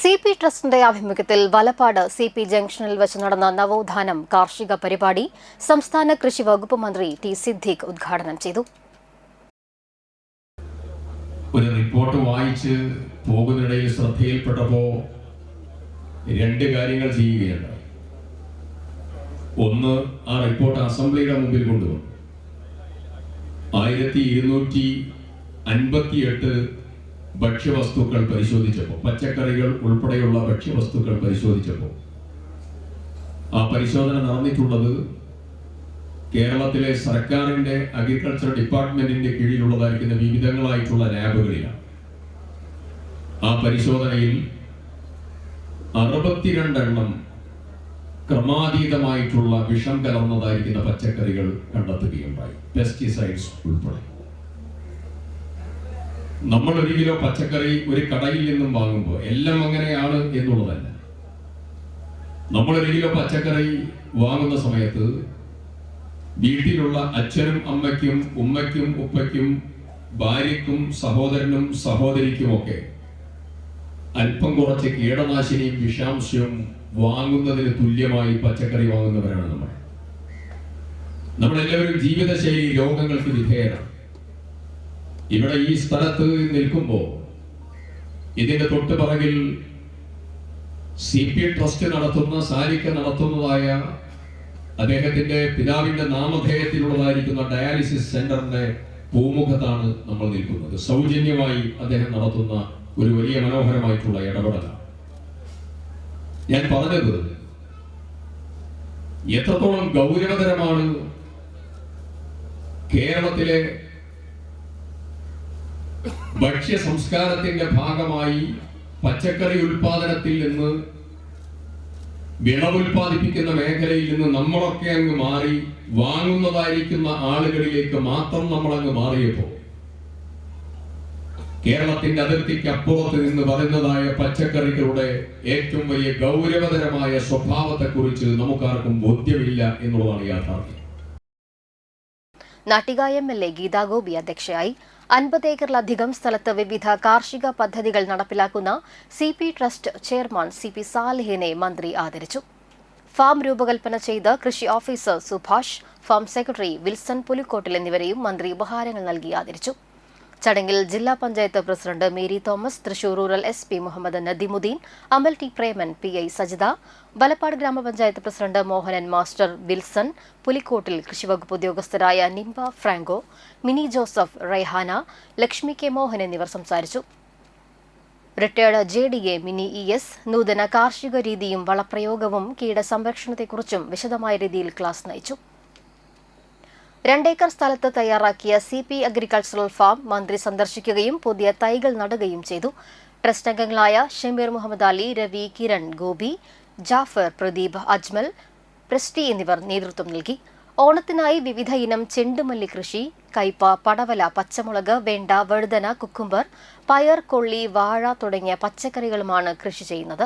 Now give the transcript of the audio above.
CP ട്രസ്റ്റിന്റെ ആഭിമുഖ്യത്തിൽ Valappad CP ജംഗ്ഷനിൽ വെച്ച് നടന്ന നവോത്ഥാനം കാർഷിക പരിപാടി സംസ്ഥാന കൃഷി വകുപ്പ് മന്ത്രി ടി സിദ്ദീഖ് ഉദ്ഘാടനം ചെയ്തു. ഒരു റിപ്പോർട്ട് വായിച്ച് പോകുന്നതിനിടയിൽ ശ്രദ്ധയിൽപ്പെട്ടപ്പോൾ രണ്ട് കാര്യങ്ങൾ ചെയ്യുകയാണ്. ഒന്ന്, ആ റിപ്പോർട്ട് അസംബ്ലിയുടെ മുമ്പിൽ കൊണ്ടുവന്നു. 1258 ഭക്ഷ്യവസ്തുക്കൾ പരിശോധിച്ചപ്പോൾ, പച്ചക്കറികൾ ഉൾപ്പെടെയുള്ള ഭക്ഷ്യവസ്തുക്കൾ പരിശോധിച്ചപ്പോൾ, ആ പരിശോധന നടന്നിട്ടുള്ളത് കേരളത്തിലെ സർക്കാരിൻ്റെ അഗ്രികൾച്ചർ ഡിപ്പാർട്ട്മെന്റിന്റെ കീഴിലുള്ളതായിരിക്കുന്ന വിവിധങ്ങളായിട്ടുള്ള ലാബുകളിലാണ്. ആ പരിശോധനയിൽ 62 ക്രമാതീതമായിട്ടുള്ള വിഷം കലർന്നതായിരിക്കുന്ന പച്ചക്കറികൾ കണ്ടെത്തുകയുണ്ടായി, പെസ്റ്റിസൈഡ്സ് ഉൾപ്പെടെ. നമ്മൾ 1 കിലോ പച്ചക്കറി ഒരു കടയിൽ നിന്നും വാങ്ങുമ്പോൾ എല്ലാം അങ്ങനെയാണ് എന്നുള്ളതല്ല. നമ്മൾ 1 കിലോ പച്ചക്കറി വാങ്ങുന്ന സമയത്ത് വീട്ടിലുള്ള അച്ഛനും അമ്മയ്ക്കും, ഉമ്മയ്ക്കും ഉപ്പയ്ക്കും, ഭാര്യയ്ക്കും സഹോദരനും സഹോദരിക്കുമൊക്കെ അല്പം കുറച്ച് കീടനാശിനിയും വിഷാംശവും വാങ്ങുന്നതിന് തുല്യമായി പച്ചക്കറി വാങ്ങുന്നവരാണ് നമ്മൾ. നമ്മളെല്ലാവരും ജീവിതശൈലി രോഗങ്ങൾക്ക് വിധേയരാണ്. ഇവിടെ ഈ സ്ഥലത്ത് നിൽക്കുമ്പോൾ ഇതിന്റെ തൊട്ട് പിറകിൽ CP ട്രസ്റ്റ് നടത്തുന്ന, സാരിക്ക നടത്തുന്നതായ അദ്ദേഹത്തിന്റെ പിതാവിന്റെ നാമധേയത്തിലുള്ളതായിരിക്കുന്ന ഡയാലിസിസ് സെന്ററിന്റെ പൂമുഖത്താണ് നമ്മൾ നിൽക്കുന്നത്. സൗജന്യമായി അദ്ദേഹം നടത്തുന്ന ഒരു വലിയ മനോഹരമായിട്ടുള്ള ഇടപെടലാണ്. ഞാൻ പറഞ്ഞത് എത്രത്തോളം ഗൗരവതരമാണ് കേരളത്തിലെ ഭക്ഷ്യ സംസ്കാരത്തിന്റെ ഭാഗമായി പച്ചക്കറി ഉൽപാദനത്തിൽ നിന്ന്, വിളവുൽപാദിപ്പിക്കുന്ന മേഖലയിൽ നിന്ന് നമ്മളൊക്കെ അങ്ങ് മാറി വാങ്ങുന്നതായിരിക്കുന്ന ആളുകളിലേക്ക് മാത്രം നമ്മളങ്ങ് മാറിയപ്പോൾ കേരളത്തിന്റെ അതിർത്തിക്ക് അപ്പുറത്ത് നിന്ന് പറയുന്നതായ പച്ചക്കറികളുടെ ഏറ്റവും വലിയ ഗൗരവതരമായ സ്വഭാവത്തെക്കുറിച്ച് നമുക്കാർക്കും ബോധ്യമില്ല എന്നുള്ളതാണ് യാഥാർത്ഥ്യം. നാട്ടിക MLA ഗീതാ ഗോപി അധ്യക്ഷയായി. 50 ഏക്കറിലധികം സ്ഥലത്ത് വിവിധ കാർഷിക പദ്ധതികൾ നടപ്പിലാക്കുന്ന CP ട്രസ്റ്റ് ചെയർമാൻ CP സാലിഹിനെ മന്ത്രി ആദരിച്ചു. ഫാം രൂപകൽപ്പന ചെയ്ത കൃഷി officer Subhash, farm secretary Wilson Pulikkottil എന്നിവരെയും മന്ത്രി ഉപഹാരങ്ങൾ നൽകി ആദരിച്ചു. ചടങ്ങിൽ ജില്ലാ panchayat president Mary Thomas, Thrissur rural SP Muhammad Nadimuddin, Amal T Preman, PI Sajitha, Valappad ഗ്രാമപഞ്ചായത്ത് president Mohanan master, Wilson Pulikkottil, കൃഷിവകുപ്പ് ഉദ്യോഗസ്ഥരായ Nimba Franco, Mini Joseph, Raihana, Lakshmi K Mohan എന്നിവർ സംസാരിച്ചു. റിട്ടയർഡ് JDA മിനി ES നൂതന കാർഷിക രീതിയും വളപ്രയോഗവും കീട സംരക്ഷണത്തെക്കുറിച്ചും വിശദമായ രീതിയിൽ ക്ലാസ് നയിച്ചു. 2 ഏക്കർ സ്ഥലത്ത് തയ്യാറാക്കിയ CP അഗ്രികൾച്ചറൽ ഫാം മന്ത്രി സന്ദർശിക്കുകയും പുതിയ തൈകൾ നടുകയും ചെയ്തു. ട്രസ്റ്റ് അംഗങ്ങളായ ഷമീർ മുഹമ്മദ് അലി, രവി, കിരൺ, ഗോപി, ജാഫർ, പ്രദീപ്, അജ്മൽ, പ്രസ്റ്റി എന്നിവർ നേതൃത്വം നൽകി. ഓണത്തിനായി വിവിധ ഇനം ചെണ്ടുമല്ലി കൃഷി, കയ്പ, പടവല, പച്ചമുളക്, വെണ്ട, വഴുതന, കുക്കുംബർ, പയർ, കൊള്ളി, വാഴ തുടങ്ങിയ പച്ചക്കറികളുമാണ് കൃഷി ചെയ്യുന്നത്.